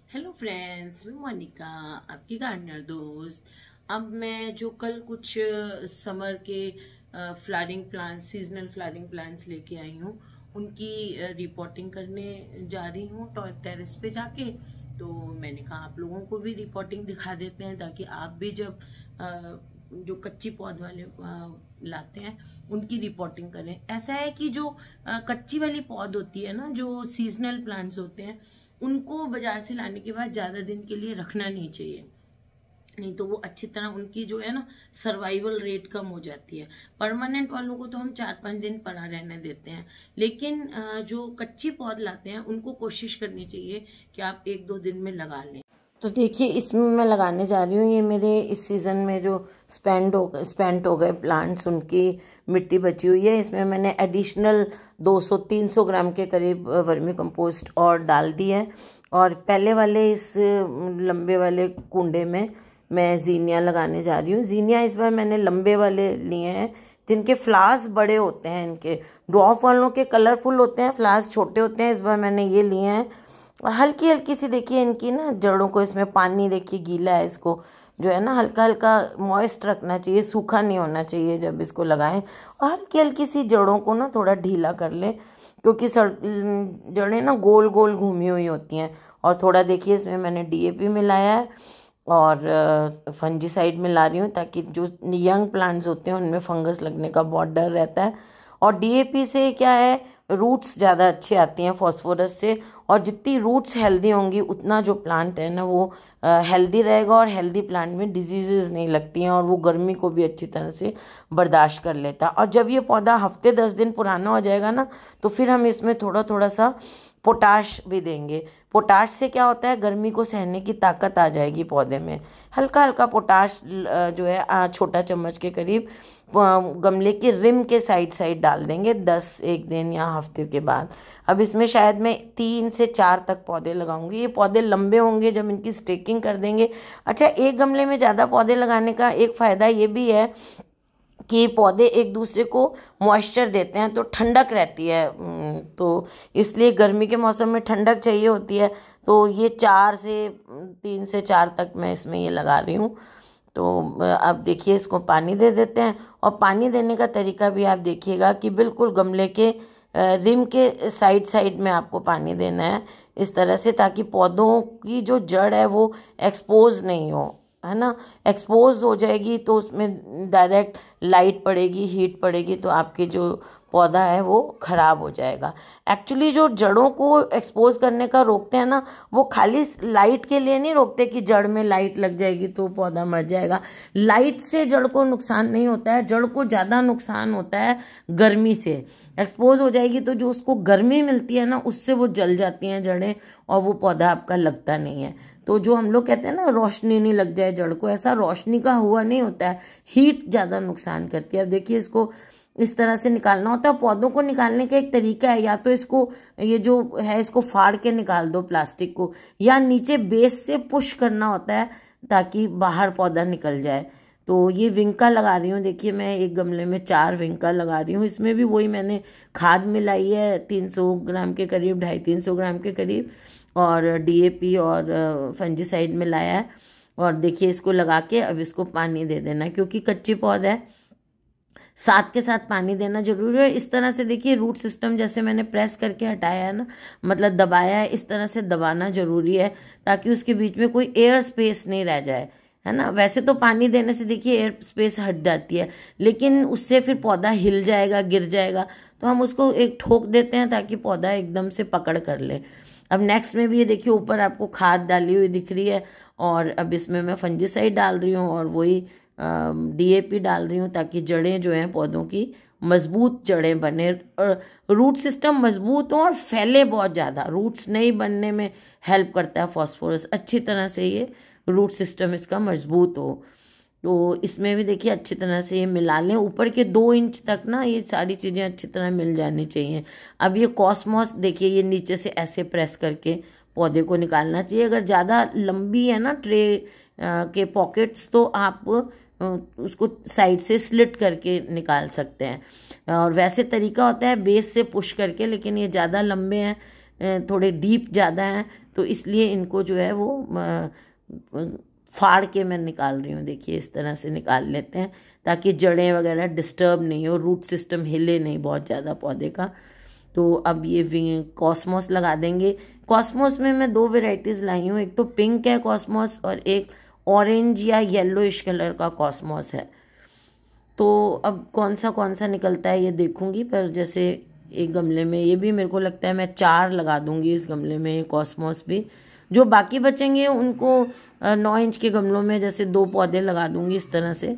Hello friends, मैं मोनिका, आपकी gardener दोस्त। अब मैं जो कल कुछ समर के flowering plants, seasonal flowering plants लेके आई हूँ, उनकी रिपोर्टिंग करने जा रही हूँ टेरेस पे जाके। तो मैंने कहा आप लोगों को भी रिपोर्टिंग दिखा देते हैं, ताकि आप भी जब जो कच्ची पौध वाले लाते हैं उनकी रिपोर्टिंग करें। ऐसा है कि जो कच्ची वाली पौध होती है ना, जो सीजनल प्लांट्स होते हैं, उनको बाजार से लाने के बाद ज़्यादा दिन के लिए रखना नहीं चाहिए, नहीं तो वो अच्छी तरह उनकी जो है ना सर्वाइवल रेट कम हो जाती है। परमानेंट वालों को तो हम 4-5 दिन पड़ा रहने देते हैं, लेकिन जो कच्ची पौध लाते हैं उनको कोशिश करनी चाहिए कि आप 1-2 दिन में लगा लें। तो देखिए, इसमें मैं लगाने जा रही हूँ, ये मेरे इस सीज़न में जो स्पेंट हो गए प्लांट्स, उनकी मिट्टी बची हुई है। इसमें मैंने एडिशनल 200-300 ग्राम के करीब वर्मी कंपोस्ट और डाल दी है। और पहले वाले इस लंबे वाले कुंडे में मैं ज़ीनिया लगाने जा रही हूँ। ज़ीनिया इस बार मैंने लंबे वाले लिए हैं, जिनके फ्लावर्स बड़े होते हैं। इनके ड्वार्फ वालों के कलरफुल होते हैं, फ्लावर्स छोटे होते हैं। इस बार मैंने ये लिए हैं। और हल्की हल्की सी देखिए इनकी ना जड़ों को, इसमें पानी देखिए गीला है, इसको जो है ना हल्का हल्का मॉइस्ट रखना चाहिए, सूखा नहीं होना चाहिए जब इसको लगाएं। और हल्की हल्की सी जड़ों को ना थोड़ा ढीला कर लें, क्योंकि जड़ें ना गोल गोल घूमी हुई होती हैं। और थोड़ा देखिए इसमें मैंने DAP मिलाया है और फंजीसाइड मिला रही हूँ, ताकि जो यंग प्लांट्स होते हैं उनमें फंगस लगने का बहुत डर रहता है। और DAP से क्या है, रूट्स ज़्यादा अच्छी आती हैं फॉस्फोरस से। और जितनी रूट्स हेल्दी होंगी उतना जो प्लांट है ना वो हेल्दी रहेगा। और हेल्दी प्लांट में डिजीजेस नहीं लगती हैं, और वो गर्मी को भी अच्छी तरह से बर्दाश्त कर लेता है। और जब ये पौधा हफ्ते 10 दिन पुराना हो जाएगा ना, तो फिर हम इसमें थोड़ा थोड़ा सा पोटाश भी देंगे। पोटाश से क्या होता है, गर्मी को सहने की ताकत आ जाएगी पौधे में। हल्का हल्का पोटाश जो है छोटा चम्मच के करीब गमले के रिम के साइड डाल देंगे 1 दिन या हफ्ते के बाद। अब इसमें शायद मैं 3 से 4 तक पौधे लगाऊंगी। ये पौधे लंबे होंगे जब इनकी स्टेकिंग कर देंगे। अच्छा, एक गमले में ज़्यादा पौधे लगाने का एक फ़ायदा ये भी है कि पौधे एक दूसरे को मॉइस्चर देते हैं, तो ठंडक रहती है। तो इसलिए गर्मी के मौसम में ठंडक चाहिए होती है। तो ये 3 से 4 तक मैं इसमें ये लगा रही हूँ। तो अब देखिए, इसको पानी दे देते हैं। और पानी देने का तरीका भी आप देखिएगा कि बिल्कुल गमले के रिम के साइड में आपको पानी देना है, इस तरह से, ताकि पौधों की जो जड़ है वो एक्सपोज नहीं हो, है ना। एक्सपोज हो जाएगी तो उसमें डायरेक्ट लाइट पड़ेगी, हीट पड़ेगी, तो आपके जो पौधा है वो ख़राब हो जाएगा। एक्चुअली जो जड़ों को एक्सपोज करने का रोकते हैं ना, वो खाली लाइट के लिए नहीं रोकते कि जड़ में लाइट लग जाएगी तो पौधा मर जाएगा। लाइट से जड़ को नुकसान नहीं होता है, जड़ को ज़्यादा नुकसान होता है गर्मी से। एक्सपोज हो जाएगी तो जो उसको गर्मी मिलती है ना, उससे वो जल जाती हैं जड़ें, और वो पौधा आपका लगता नहीं है। तो जो हम लोग कहते हैं ना रोशनी नहीं लग जाए जड़ को, ऐसा रोशनी का हुआ नहीं होता है, हीट ज़्यादा नुकसान करती है। अब देखिए, इसको इस तरह से निकालना होता है। पौधों को निकालने का एक तरीका है, या तो इसको ये जो है इसको फाड़ के निकाल दो प्लास्टिक को, या नीचे बेस से पुश करना होता है ताकि बाहर पौधा निकल जाए। तो ये विंका लगा रही हूँ। देखिए, मैं एक गमले में 4 विंका लगा रही हूँ। इसमें भी वही मैंने खाद मिलाई है 300 ग्राम के करीब, 250-300 ग्राम के करीब, और DAP और फंजीसाइड मिलाया है। और देखिए, इसको लगा के अब इसको पानी दे देना, क्योंकि कच्ची पौधा है, साथ के साथ पानी देना जरूरी है। इस तरह से देखिए, रूट सिस्टम जैसे मैंने प्रेस करके हटाया है ना, मतलब दबाया है, इस तरह से दबाना जरूरी है, ताकि उसके बीच में कोई एयर स्पेस नहीं रह जाए, है ना। वैसे तो पानी देने से देखिए एयर स्पेस हट जाती है, लेकिन उससे फिर पौधा हिल जाएगा, गिर जाएगा। तो हम उसको एक ठोक देते हैं ताकि पौधा एकदम से पकड़ कर ले। अब नेक्स्ट में भी ये देखिए, ऊपर आपको खाद डाली हुई दिख रही है, और अब इसमें मैं फंजीसाइड डाल रही हूँ, और वही DAP डाल रही हूँ, ताकि जड़ें जो हैं पौधों की मजबूत जड़ें बने, और रूट सिस्टम मजबूत हो और फैले बहुत ज़्यादा। रूट्स नहीं बनने में हेल्प करता है फॉस्फोरस, अच्छी तरह से ये रूट सिस्टम इसका मजबूत हो। तो इसमें भी देखिए अच्छी तरह से ये मिला लें। ऊपर के 2 इंच तक ना ये सारी चीज़ें अच्छी तरह मिल जानी चाहिए। अब ये कॉस्मोस देखिए, ये नीचे से ऐसे प्रेस करके पौधे को निकालना चाहिए। अगर ज़्यादा लंबी है ना ट्रे के पॉकेट्स, तो आप उसको साइड से स्लिट करके निकाल सकते हैं। और वैसे तरीका होता है बेस से पुश करके, लेकिन ये ज़्यादा लंबे हैं, थोड़े डीप ज़्यादा हैं, तो इसलिए इनको जो है वो फाड़ के मैं निकाल रही हूँ। देखिए इस तरह से निकाल लेते हैं ताकि जड़ें वगैरह डिस्टर्ब नहीं हो, रूट सिस्टम हिले नहीं बहुत ज़्यादा पौधे का। तो अब ये कॉस्मोस लगा देंगे। कॉस्मोस में मैं 2 वेराइटीज़ लाई हूँ, एक तो पिंक है कॉस्मोस और एक ऑरेंज या येलोइश कलर का कॉस्मोस है। तो अब कौन सा निकलता है ये देखूंगी। पर जैसे एक गमले में ये भी मेरे को लगता है मैं 4 लगा दूंगी इस गमले में, कॉस्मोस भी। जो बाकी बचेंगे उनको 9 इंच के गमलों में जैसे 2 पौधे लगा दूंगी इस तरह से।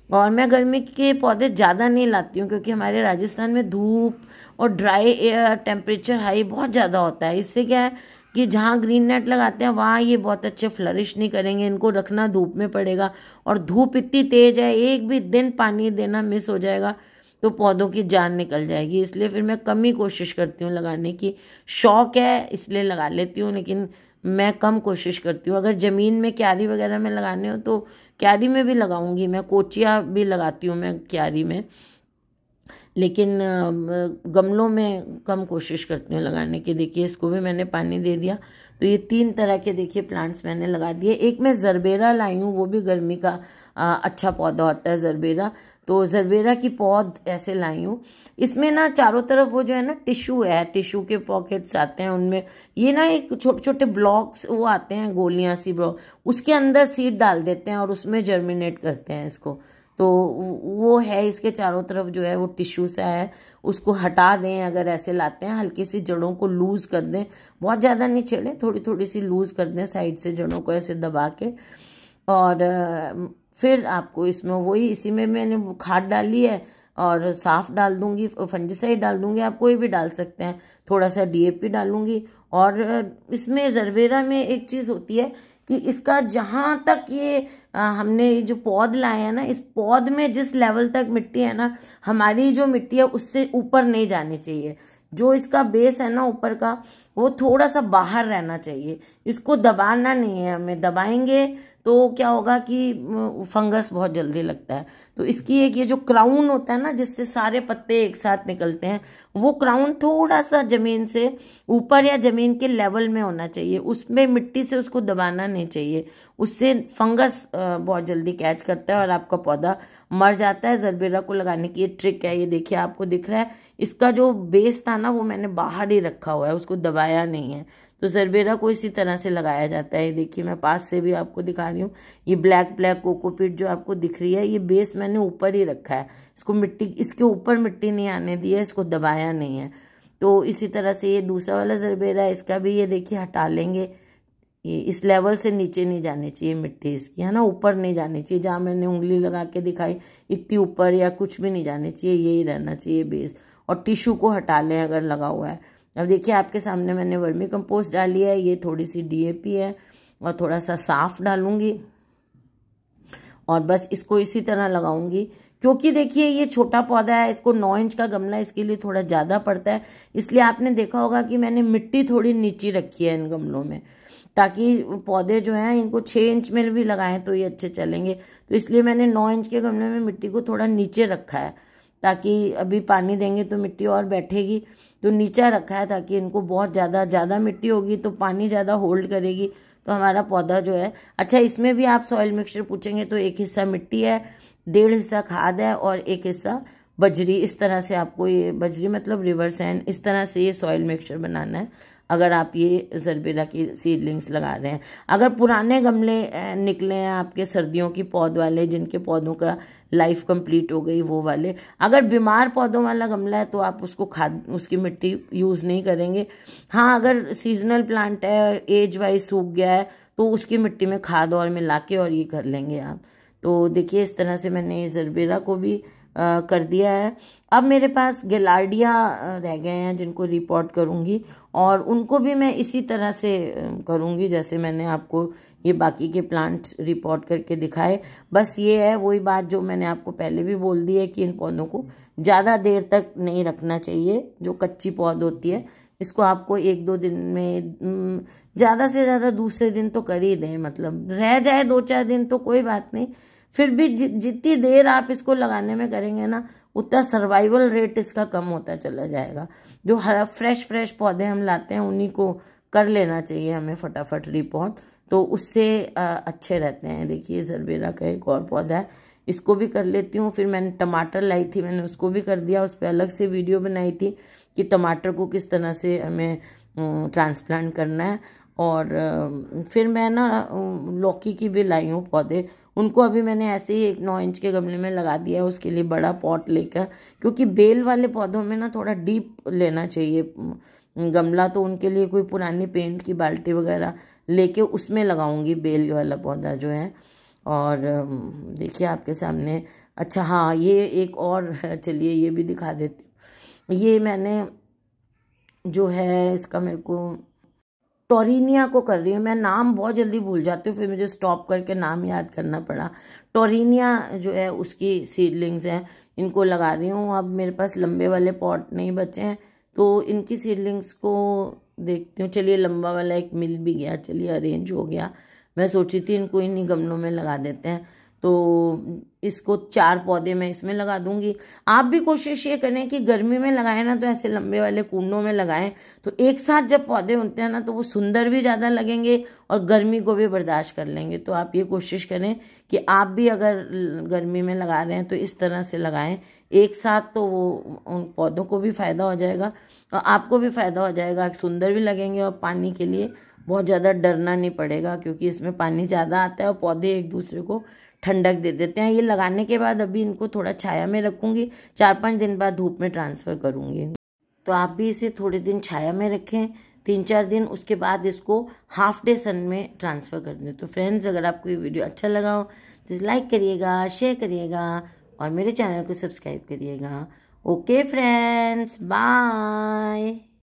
और मैं गर्मी के पौधे ज़्यादा नहीं लाती हूँ क्योंकि हमारे राजस्थान में धूप और ड्राई एयर, टेम्परेचर हाई बहुत ज़्यादा होता है। इससे क्या है कि जहाँ ग्रीन नेट लगाते हैं वहाँ ये बहुत अच्छे फ्लरिश नहीं करेंगे, इनको रखना धूप में पड़ेगा। और धूप इतनी तेज़ है, एक भी दिन पानी देना मिस हो जाएगा तो पौधों की जान निकल जाएगी। इसलिए फिर मैं कम ही कोशिश करती हूँ लगाने की। शौक है इसलिए लगा लेती हूँ, लेकिन मैं कम कोशिश करती हूँ। अगर ज़मीन में क्यारी वगैरह में लगाने हो तो क्यारी में भी लगाऊंगी मैं, कोचिया भी लगाती हूँ मैं क्यारी में, लेकिन गमलों में कम कोशिश करती हूँ लगाने की। देखिए इसको भी मैंने पानी दे दिया। तो ये 3 तरह के देखिए प्लांट्स मैंने लगा दिए। एक मैं जरबेरा लाई हूँ, वो भी गर्मी का अच्छा पौधा होता है जरबेरा। तो जरबेरा की पौध ऐसे लाई हूँ। इसमें ना चारों तरफ वो जो है ना टिश्यू है, टिश्यू के पॉकेट्स आते हैं उनमें। ये ना एक छोटे छोटे ब्लॉक्स वो आते हैं, गोलियां सी ब्लॉक, उसके अंदर सीड डाल देते हैं और उसमें जर्मिनेट करते हैं इसको। तो वो है इसके चारों तरफ जो है वो टिश्यू सा है, उसको हटा दें। अगर ऐसे लाते हैं हल्की सी जड़ों को लूज़ कर दें, बहुत ज़्यादा नहीं छेड़ें, थोड़ी थोड़ी सी लूज़ कर दें साइड से जड़ों को ऐसे दबा के। और फिर आपको इसमें वही, इसी में मैंने खाद डाली है और साफ डाल दूंगी, फंजिसाइड डाल दूंगी, आप कोई भी डाल सकते हैं, थोड़ा सा DAP डालूंगी। और इसमें जरबेरा में एक चीज़ होती है कि इसका जहाँ तक ये हमने ये जो पौध लाए हैं ना, इस पौध में जिस लेवल तक मिट्टी है ना, हमारी जो मिट्टी है उससे ऊपर नहीं जानी चाहिए। जो इसका बेस है ना ऊपर का, वो थोड़ा सा बाहर रहना चाहिए। इसको दबाना नहीं है हमें, दबाएंगे तो क्या होगा कि फंगस बहुत जल्दी लगता है। तो इसकी एक ये जो क्राउन होता है ना जिससे सारे पत्ते एक साथ निकलते हैं, वो क्राउन थोड़ा सा जमीन से ऊपर या जमीन के लेवल में होना चाहिए। उसमें मिट्टी से उसको दबाना नहीं चाहिए, उससे फंगस बहुत जल्दी कैच करता है और आपका पौधा मर जाता है। जरबेरा को लगाने की ये ट्रिक है। ये देखिए आपको दिख रहा है, इसका जो बेस था ना वो मैंने बाहर ही रखा हुआ है, उसको दबाया नहीं है। तो जरबेरा को इसी तरह से लगाया जाता है। देखिए मैं पास से भी आपको दिखा रही हूँ, ये ब्लैक ब्लैक कोकोपीट जो आपको दिख रही है, ये बेस मैंने ऊपर ही रखा है। इसको मिट्टी, इसके ऊपर मिट्टी नहीं आने दी है, इसको दबाया नहीं है। तो इसी तरह से ये दूसरा वाला जरबेरा है, इसका भी ये देखिए हटा लेंगे। ये इस लेवल से नीचे नहीं जानी चाहिए मिट्टी इसकी, है ना, ऊपर नहीं जानी चाहिए। जहाँ मैंने उंगली लगा के दिखाई इतनी ऊपर या कुछ भी नहीं जानी चाहिए, यही रहना चाहिए बेस। और टिश्यू को हटा लें अगर लगा हुआ है। अब देखिए आपके सामने मैंने वर्मी कंपोस्ट डाली है, ये थोड़ी सी DAP है और थोड़ा सा साफ डालूंगी और बस इसको इसी तरह लगाऊंगी। क्योंकि देखिए ये छोटा पौधा है, इसको 9 इंच का गमला इसके लिए थोड़ा ज़्यादा पड़ता है। इसलिए आपने देखा होगा कि मैंने मिट्टी थोड़ी नीचे रखी है इन गमलों में, ताकि पौधे जो हैं इनको 6 इंच में भी लगाएं तो ये अच्छे चलेंगे। तो इसलिए मैंने 9 इंच के गमले में मिट्टी को थोड़ा नीचे रखा है, ताकि अभी पानी देंगे तो मिट्टी और बैठेगी। तो नीचा रखा है ताकि इनको बहुत ज़्यादा मिट्टी होगी तो पानी ज़्यादा होल्ड करेगी, तो हमारा पौधा जो है अच्छा। इसमें भी आप सॉइल मिक्सचर पूछेंगे तो 1 हिस्सा मिट्टी है, 1.5 हिस्सा खाद है और 1 हिस्सा बजरी। इस तरह से आपको ये बजरी मतलब रिवर सैंड, इस तरह से ये सॉइल मिक्सचर बनाना है अगर आप ये जरबेरा की सीडलिंग्स लगा रहे हैं। अगर पुराने गमले निकले हैं आपके सर्दियों की पौध वाले, जिनके पौधों का लाइफ कंप्लीट हो गई वो वाले, अगर बीमार पौधों वाला गमला है तो आप उसको खाद, उसकी मिट्टी यूज़ नहीं करेंगे। हाँ अगर सीजनल प्लांट है, एज वाइज सूख गया है तो उसकी मिट्टी में खाद और मिला के और ये कर लेंगे आप। तो देखिए इस तरह से मैंने जरबेरा को भी कर दिया है। अब मेरे पास गिलार्डिया रह गए हैं जिनको रिपोर्ट करूँगी और उनको भी मैं इसी तरह से करूँगी जैसे मैंने आपको ये बाकी के प्लांट रिपोर्ट करके दिखाए। बस ये है वही बात जो मैंने आपको पहले भी बोल दी है कि इन पौधों को ज़्यादा देर तक नहीं रखना चाहिए। जो कच्ची पौध होती है इसको आपको 1-2 दिन में, ज़्यादा से ज़्यादा दूसरे दिन तो कर ही दें, मतलब रह जाए 2-4 दिन तो कोई बात नहीं, फिर भी जितनी देर आप इसको लगाने में करेंगे ना उतना सर्वाइवल रेट इसका कम होता चला जाएगा। जो फ्रेश पौधे हम लाते हैं उन्हीं को कर लेना चाहिए हमें फटाफट रिपोर्ट, तो उससे अच्छे रहते हैं। देखिए जरबेरा का एक और पौधा है, इसको भी कर लेती हूँ। फिर मैंने टमाटर लाई थी, मैंने उसको भी कर दिया। उस पर अलग से वीडियो बनाई थी कि टमाटर को किस तरह से हमें ट्रांसप्लांट करना है। और फिर मैं ना लौकी की भी लाई हूँ पौधे, उनको अभी मैंने ऐसे ही एक 9 इंच के गमले में लगा दिया है, उसके लिए बड़ा पॉट लेकर, क्योंकि बेल वाले पौधों में ना थोड़ा डीप लेना चाहिए गमला। तो उनके लिए कोई पुरानी पेंट की बाल्टी वगैरह लेके उसमें लगाऊंगी बेल वाला पौधा जो है। और देखिए आपके सामने, अच्छा हाँ ये एक और चलिए ये भी दिखा देती हूँ। ये मैंने जो है इसका मेरे को टोरिनिया को कर रही हूँ। मैं नाम बहुत जल्दी भूल जाती हूँ, फिर मुझे स्टॉप करके नाम याद करना पड़ा। टोरिनिया जो है उसकी सीडलिंग्स हैं, इनको लगा रही हूँ। अब मेरे पास लंबे वाले पॉट नहीं बचे हैं, तो इनकी सीडलिंग्स को देखती हूँ। चलिए लंबा वाला एक मिल भी गया, चलिए अरेंज हो गया। मैं सोची थी इनको इन्हीं गमलों में लगा देते हैं, तो इसको 4 पौधे मैं इसमें लगा दूंगी। आप भी कोशिश ये करें कि गर्मी में लगाएं ना तो ऐसे लंबे वाले कुंडों में लगाएं, तो एक साथ जब पौधे होते हैं ना तो वो सुंदर भी ज़्यादा लगेंगे और गर्मी को भी बर्दाश्त कर लेंगे। तो आप ये कोशिश करें कि आप भी अगर गर्मी में लगा रहे हैं तो इस तरह से लगाएं एक साथ, तो वो उन पौधों को भी फ़ायदा हो जाएगा और आपको भी फ़ायदा हो जाएगा, सुंदर भी लगेंगे और पानी के लिए बहुत ज़्यादा डरना नहीं पड़ेगा, क्योंकि इसमें पानी ज़्यादा आता है और पौधे एक दूसरे को ठंडक दे देते हैं। ये लगाने के बाद अभी इनको थोड़ा छाया में रखूँगी, 4-5 दिन बाद धूप में ट्रांसफ़र करूँगी। तो आप भी इसे थोड़े दिन छाया में रखें, 3-4 दिन, उसके बाद इसको हाफ डे सन में ट्रांसफ़र कर दें। तो फ्रेंड्स अगर आपको ये वीडियो अच्छा लगा हो तो लाइक करिएगा, शेयर करिएगा और मेरे चैनल को सब्सक्राइब करिएगा। Okay friends, bye.